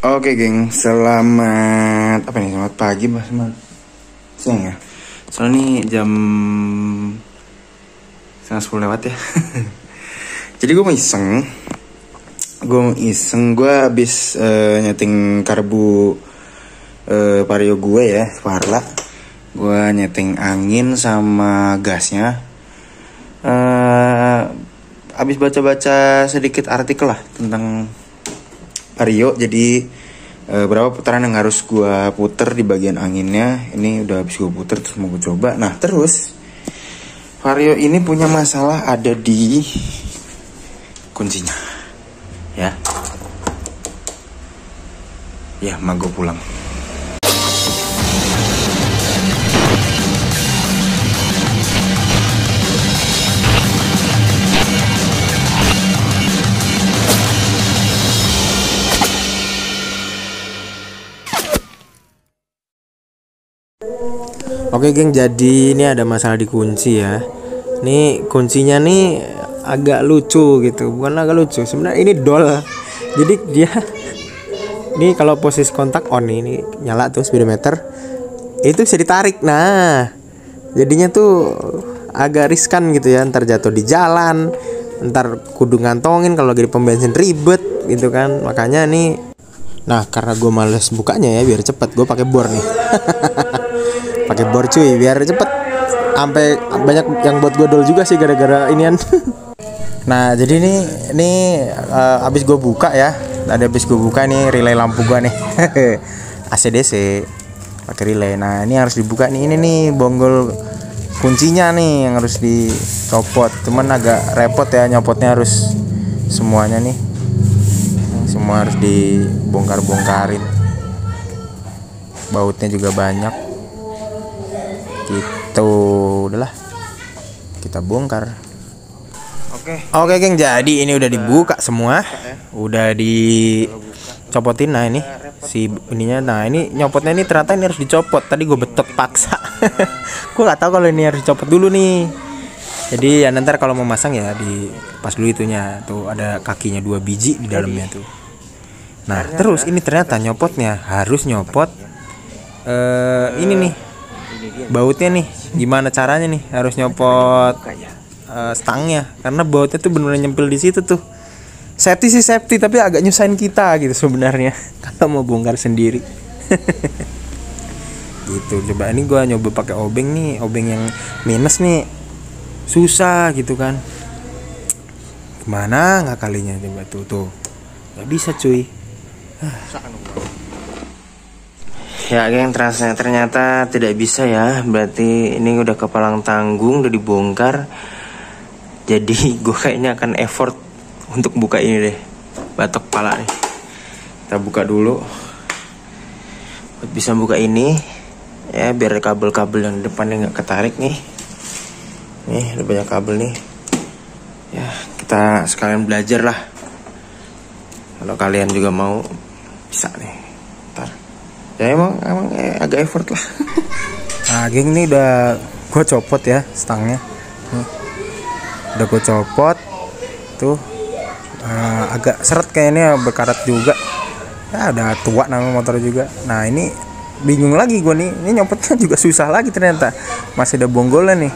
Oke geng, selamat apa nih? Selamat pagi, mas, selamat siang ya. Soalnya nih jam 9:30 lewat ya. Jadi gue mau iseng, gue habis nyeting karbu vario gue ya, Parla. Gue nyeting angin sama gasnya. Habis baca-baca sedikit artikel lah tentang vario, jadi berapa putaran yang harus gue puter di bagian anginnya. Ini udah habis gue puter, terus mau gue coba. Nah terus vario ini punya masalah ada di kuncinya ya. Ya mau gue pulang. Oke geng, jadi ini ada masalah di kunci ya. Ini kuncinya nih agak lucu gitu, bukan agak lucu, sebenarnya ini dol. Jadi dia ini kalau posisi kontak on ini nyala tuh speedometer, itu bisa ditarik. Nah jadinya tuh agak riskan gitu ya, ntar jatuh di jalan, ntar kudu ngantongin kalau lagi di pom bensin ribet gitu kan. Makanya nih, nah karena gue males bukanya ya biar cepet, gue pakai bor nih. Pakai bor cuy biar cepet. Sampai banyak yang buat gue dol juga sih gara-gara inian. Nah jadi ini abis gue buka ya. Tadi abis gue buka nih relay lampu gue nih. AC/DC pakai relay. Nah ini harus dibuka nih, ini nih bonggol kuncinya nih yang harus dicopot. Cuman agak repot ya, nyopotnya harus semuanya nih. Semua harus dibongkar-bongkarin. Bautnya juga banyak. Gitu, udahlah kita bongkar. Oke geng, jadi ini udah dibuka semua, udah dicopotin. Nah ini si ininya, nah ini nyopotnya ini ternyata ini harus dicopot. Tadi gue betot paksa. Gue nggak tahu kalau ini harus dicopot dulu nih. Jadi ya nanti kalau mau masang ya pas dulu itunya tuh ada kakinya 2 biji di dalamnya tuh. Nah terus ini ternyata nyopotnya harus nyopot ini nih bautnya nih. Gimana caranya nih? Harus nyopot stangnya, karena bautnya tuh bener-bener nyempil di situ tuh. Safety sih safety, tapi agak nyusahin kita gitu sebenarnya kalau mau bongkar sendiri. Gitu. Coba ini gua nyoba pakai obeng nih, obeng yang minus nih, susah gitu kan. Gimana nggak kalinya coba tuh nggak bisa cuy. Ya geng, ternyata tidak bisa ya. Berarti ini udah kepalang tanggung, udah dibongkar. Jadi gue kayaknya akan effort untuk buka ini deh, batok pala nih. Kita buka dulu. Buat bisa buka ini ya, biar kabel-kabel yang depannya nggak ketarik nih. Nih ada banyak kabel nih. Ya kita sekalian belajar lah. Kalau kalian juga mau bisa nih. Ya emang agak effort lah. Nah geng, ini udah gue copot ya stangnya. Udah gue copot tuh. Agak seret kayaknya, berkarat juga ya, udah tua nama motor juga. Nah ini bingung lagi gue nih, ini nyopotnya juga susah lagi ternyata, masih ada bonggolnya nih.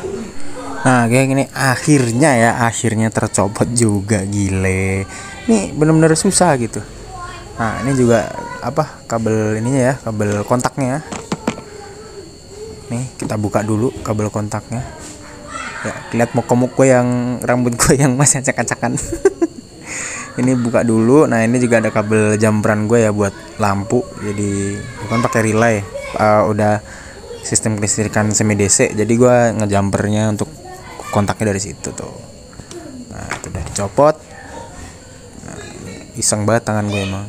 Nah geng, ini akhirnya tercopot juga, gile. Ini bener-bener susah gitu. Nah ini juga kabel ininya ya, kabel kontaknya. Nih kita buka dulu kabel kontaknya. Ya lihat muka-muka gue yang rambut gue yang masih acak-acakan. Ini buka dulu. Nah ini juga ada kabel jumperan gue ya buat lampu. Jadi bukan pakai relay, udah sistem kelistrikan semi DC. Jadi gue ngejumpernya untuk kontaknya dari situ tuh. Nah itu udah dicopot. Nah, iseng banget tangan gue emang,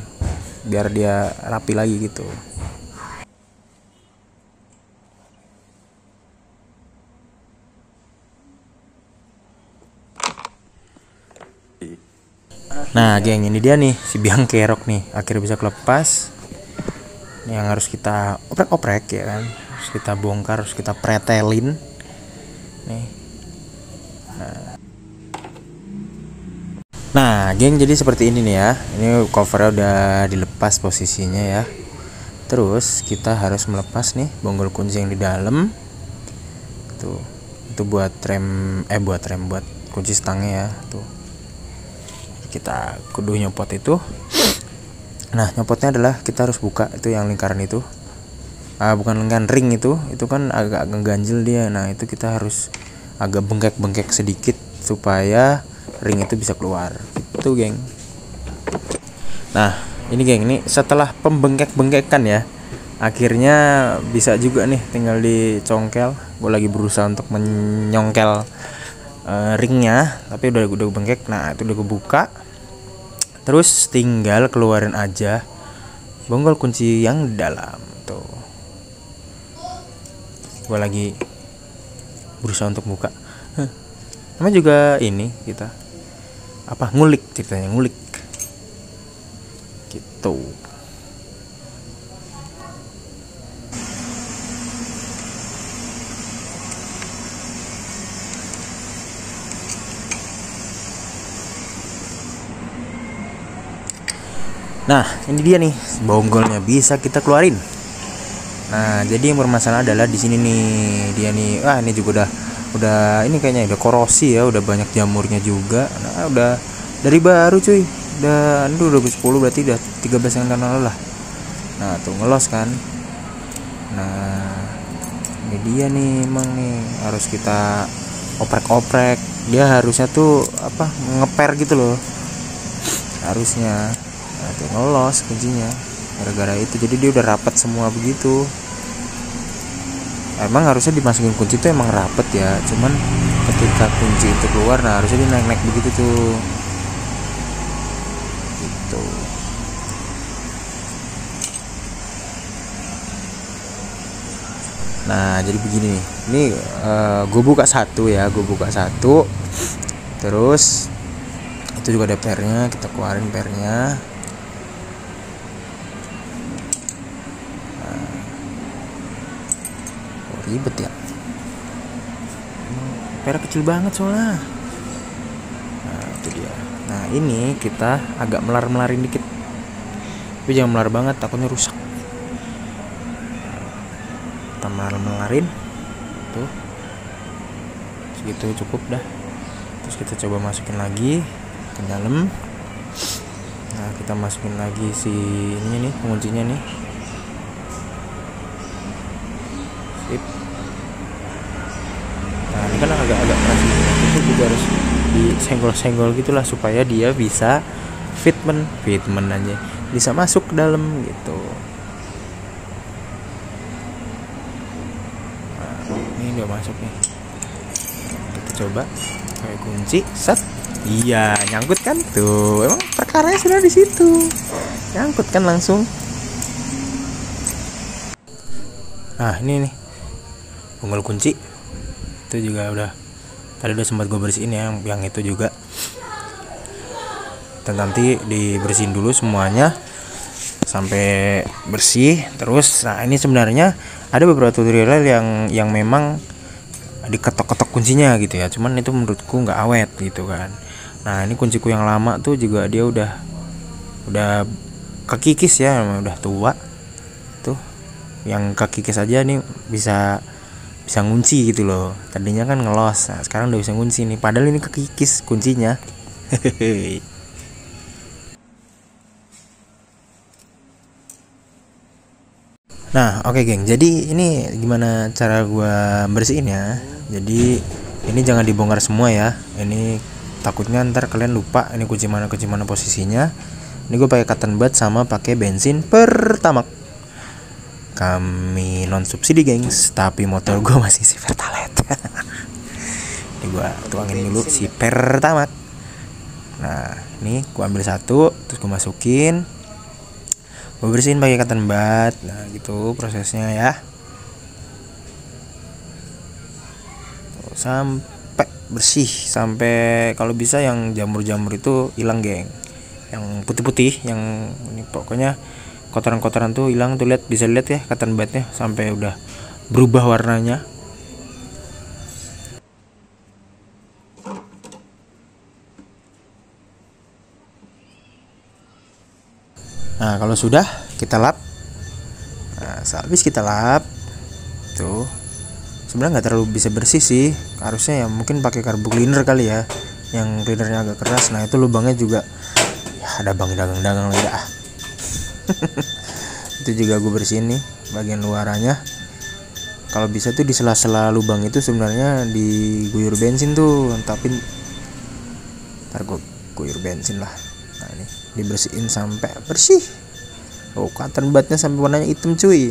biar dia rapi lagi gitu. Nah geng, ini dia nih si biang kerok nih, akhirnya bisa kelepas. Ini yang harus kita oprek-oprek ya kan, harus kita bongkar, harus kita pretelin nih. Nah Nah, geng, jadi seperti ini nih ya. Ini covernya udah dilepas posisinya ya. Terus kita harus melepas nih bonggol kunci yang di dalam. Tuh. Itu buat buat kunci stangnya ya. Tuh. Kita kudu nyopot itu. Nah, nyopotnya adalah kita harus buka itu yang lingkaran itu. Bukan lingkaran ring itu kan agak ngeganjel dia. Nah, itu kita harus agak bengkek-bengkek sedikit supaya ring itu bisa keluar. Itu, geng. Nah, ini geng, ini setelah pembengkek-bengkekan ya, akhirnya bisa juga nih tinggal dicongkel. Gue lagi berusaha untuk menyongkel ringnya, tapi udah bengkek. Nah, itu udah gue buka. Terus tinggal keluarin aja bonggol kunci yang dalam. Tuh. Gue lagi berusaha untuk buka. Namanya juga ini kita ngulik, ceritanya ngulik gitu. Nah, ini dia nih bonggolnya bisa kita keluarin. Nah, jadi yang bermasalah adalah di sini nih dia nih. Ini juga udah ini kayaknya udah korosi ya, udah banyak jamurnya juga. Nah, udah dari baru cuy. Udah 2010 berarti udah 13 yang lalu lah. Nah, tuh ngelos kan. Nah, ini dia nih emang nih harus kita oprek-oprek. Dia harusnya tuh ngeper gitu loh. Harusnya. Nah, tuh ngelos kuncinya. Gara-gara itu jadi dia udah rapat semua begitu. Emang harusnya dimasukin kunci itu emang rapet ya, cuman ketika kunci itu keluar, nah harusnya dia naik-naik begitu tuh gitu. Nah, jadi begini nih, ini gue buka satu, terus itu juga ada pernya, kita keluarin pernya. Ribet ya, per kecil banget soalnya. Nah, itu dia. Nah, ini kita agak melar-melarin dikit, tapi jangan melar banget, takutnya rusak. Kita melar-melarin tuh, segitu cukup dah. Terus kita coba masukin lagi ke dalam. Nah, kita masukin lagi si ini nih, penguncinya nih. Sip. Nah, ini kan agak keras gitu. Itu juga harus disenggol-senggol gitulah supaya dia bisa fitment aja, bisa masuk ke dalam gitu. Nah, ini udah masuk nih. Kita coba pakai kunci, set. Iya, nyangkut kan tuh. Emang perkaranya sudah di situ. Nyangkut kan langsung. Nah, ini nih bonggol kunci itu juga tadi udah sempat gue bersihin ya, yang itu juga. Dan nanti dibersihin dulu semuanya sampai bersih. Terus nah, ini sebenarnya ada beberapa tutorial yang memang diketok-ketok kuncinya gitu ya, cuman itu menurutku nggak awet gitu kan. Nah, ini kunciku yang lama tuh juga dia udah kekikis ya, udah tua tuh. Yang kekikis aja nih bisa ngunci gitu loh. Tadinya kan ngelos, nah sekarang udah bisa ngunci nih, padahal ini kekikis kuncinya. Nah, oke geng, jadi ini gimana cara gua bersihin ya. Jadi ini jangan dibongkar semua ya, ini takutnya ntar kalian lupa ini kunci mana posisinya. Ini gue pakai cotton bud sama pakai bensin Pertamax. Kami non subsidi gengs, tapi motor gue masih si Pertalite. Ini gue tuangin dulu si Pertamax. Nah, ini gue ambil satu, terus gue masukin, gue bersihin pakai cotton bud. Nah, gitu prosesnya ya. Tuh, sampai bersih, sampai kalau bisa yang jamur-jamur itu hilang geng. Yang putih-putih, yang ini pokoknya kotoran-kotoran tuh hilang tuh, bisa lihat ya cotton budnya sampai udah berubah warnanya. Nah, kalau sudah kita lap. Nah, habis kita lap tuh, sebenarnya nggak terlalu bisa bersih sih, harusnya ya mungkin pakai karbu cleaner kali ya, yang cleanernya agak keras. Nah itu lubangnya juga ya ada bang dagang-dagang lagi dah. Itu juga gue bersihin nih bagian luarannya. Kalau bisa tuh di sela-sela lubang itu sebenarnya diguyur bensin tuh, tapi ntar gue guyur bensin lah. Nah ini dibersihin sampai bersih. Oh, cotton budnya sampai warnanya hitam cuy.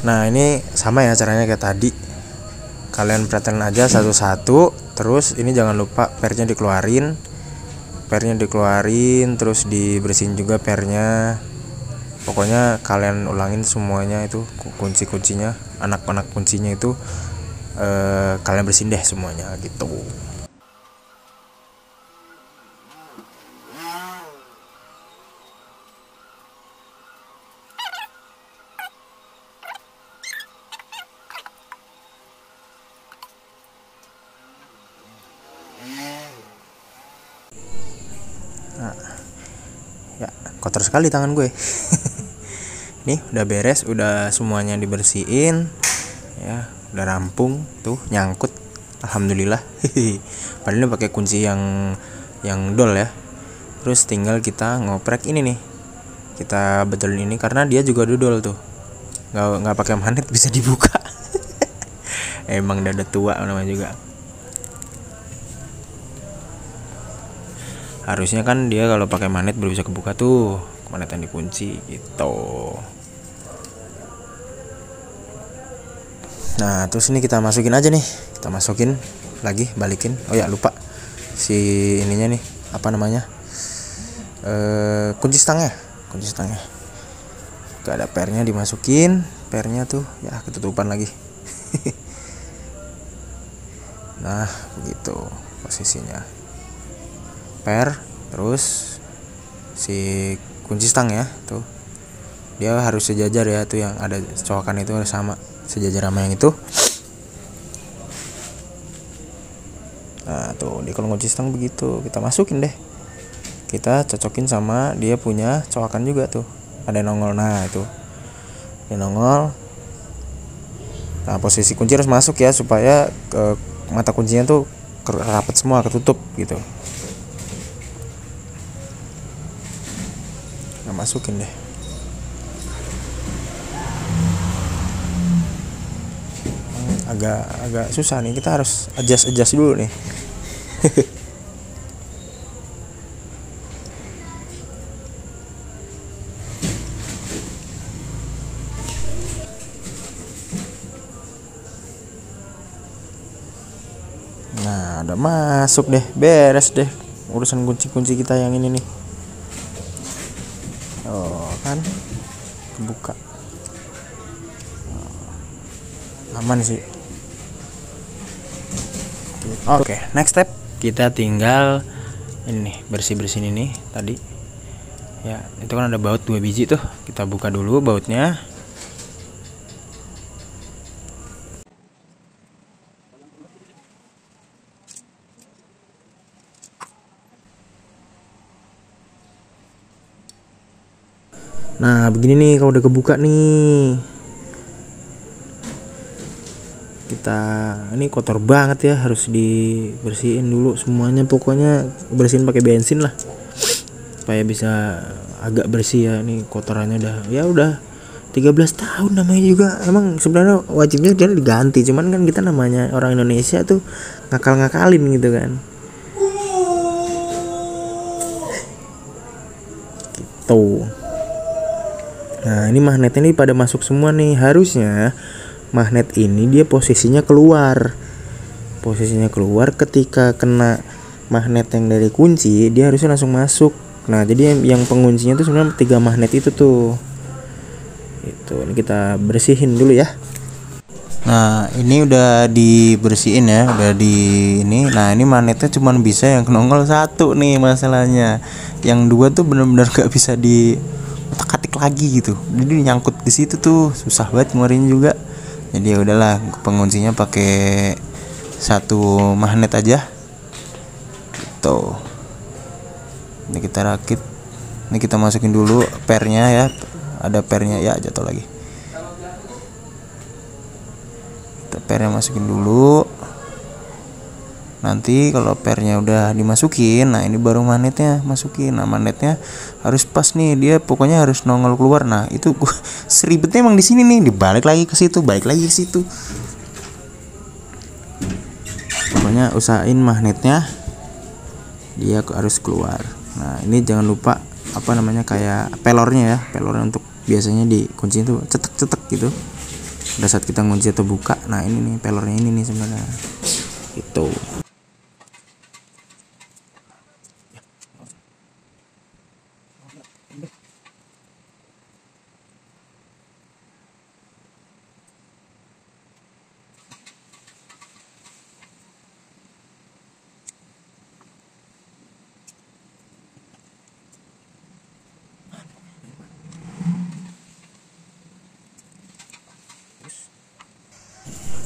Nah ini sama ya caranya kayak tadi. Kalian perhatiin aja satu-satu. Terus ini jangan lupa pernya dikeluarin. Terus dibersihin juga pernya. Pokoknya kalian ulangin semuanya itu, kunci-kuncinya, anak-anak kuncinya itu kalian bersihin deh semuanya gitu. Nah, ya kotor sekali tangan gue. Nih udah beres, udah semuanya dibersihin ya, udah rampung tuh, nyangkut alhamdulillah. Padahal ini pakai kunci yang dol ya. Terus tinggal kita ngoprek ini nih, kita betulin ini karena dia juga dodol tuh, nggak pakai magnet bisa dibuka. Emang udah tua namanya juga. Harusnya kan dia kalau pakai magnet baru bisa kebuka tuh, magnet yang dikunci gitu. Nah terus ini kita masukin aja nih, kita masukin lagi, balikin. Oh ya lupa si ininya nih, apa namanya, kunci stangnya. Gak ada pernya, dimasukin pernya tuh ya, ketutupan lagi. Nah begitu posisinya, per terus si kunci stang ya tuh, dia harus sejajar ya tuh, yang ada cowakan itu harus sama, sejajar sama yang itu. Nah tuh di kolong kunci stang begitu, kita masukin deh, kita cocokin sama dia punya cowakan juga tuh, ada nongol. Nah itu dia nongol. Nah posisi kunci harus masuk ya, supaya mata kuncinya tuh rapat semua, ketutup gitu. Nah, masukin deh. Agak susah nih, kita harus adjust dulu nih. Nah udah masuk deh, beres deh urusan kunci kita yang ini nih. Oh kan kebuka, aman sih. Oke, next step kita tinggal ini nih, bersihin ini tadi ya. Itu kan ada baut 2 biji tuh, kita buka dulu bautnya. Nah begini nih kalau udah kebuka nih. Kita ini kotor banget ya, harus dibersihin dulu semuanya. Pokoknya bersihin pakai bensin lah supaya bisa agak bersih ya. Ini kotorannya udah 13 tahun namanya juga. Emang sebenarnya wajibnya dia diganti, cuman kan kita namanya orang Indonesia tuh ngakal-ngakalin gitu kan. Gitu. Nah ini magnetnya nih pada masuk semua nih. Harusnya magnet ini dia posisinya keluar. Ketika kena magnet yang dari kunci, dia harusnya langsung masuk. Nah jadi yang penguncinya tuh sebenarnya 3 magnet itu tuh. Itu ini kita bersihin dulu ya. Nah ini udah dibersihin ya, udah di ini. Nah ini magnetnya cuman bisa yang nongol satu nih masalahnya. Yang dua tuh bener-bener gak bisa di otak-atik lagi gitu. Jadi nyangkut di situ tuh susah banget ngeluarin juga. Jadi ya udahlah, penguncinya pakai satu magnet aja. Tuh. Ini kita rakit. Ini kita masukin dulu pernya ya. Ada pernya ya, jatuh lagi. Pernya masukin dulu. Nanti kalau pernya udah dimasukin, nah ini baru magnetnya masukin. Nah magnetnya harus pas nih, dia pokoknya harus nongol keluar. Nah itu seribetnya emang di sini nih, dibalik lagi ke situ, balik lagi ke situ. Pokoknya usahain magnetnya dia harus keluar. Nah ini jangan lupa apa namanya, kayak pelornya ya, pelornya untuk biasanya dikunci itu cetek-cetek gitu. Pada saat kita ngunci atau buka, nah ini nih pelornya ini nih sebenarnya itu.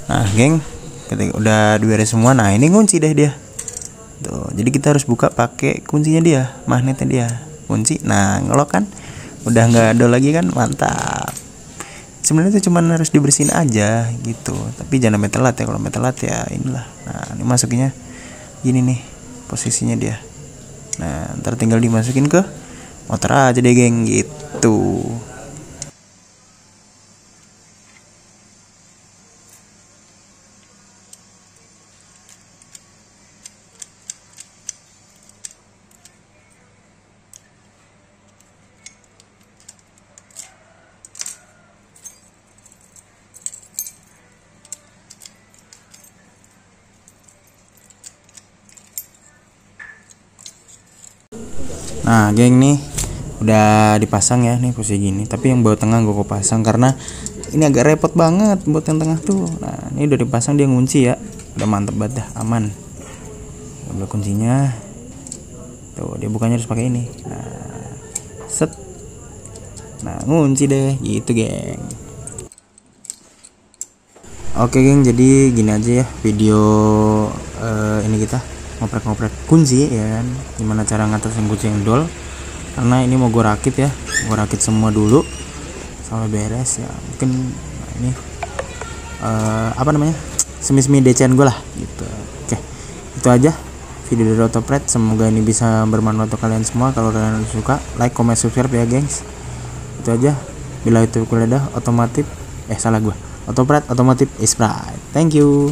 Nah geng, ketika udah diberes semua, nah ini kunci deh dia tuh. Jadi kita harus buka pakai kuncinya dia, magnetnya dia, kunci. Nah ngelok kan, udah nggak ada lagi kan, mantap. Sebenarnya itu cuman harus dibersihin aja gitu, tapi jangan sampai telat ya. Kalau sampai telat ya inilah. Nah ini masukinnya gini nih posisinya dia. Nah ntar tinggal dimasukin ke motor aja deh geng gitu. Nah geng nih udah dipasang ya, nih posisi gini. Tapi yang baut tengah gue pasang karena ini agak repot banget buat yang tengah tuh. Nah ini udah dipasang, dia ngunci ya, udah mantep banget dah, aman. Ambil kuncinya tuh, dia bukannya harus pakai ini. Nah set, nah ngunci deh gitu geng. Oke geng, jadi gini aja ya video ini kita ngoprek-ngoprek kunci ya kan, gimana cara ngatasin kunci yang dol. Karena ini mau gue rakit ya, gue rakit semua dulu sampai beres ya. Mungkin ini apa namanya, semi-semi DC-an gue lah gitu. Oke, itu aja video dari Otopret. Semoga ini bisa bermanfaat untuk kalian semua. Kalau kalian suka, like, comment, subscribe ya gengs. Itu aja. Bila itu kuliah otomotif, salah gue, Otopret otomotif is right. Thank you.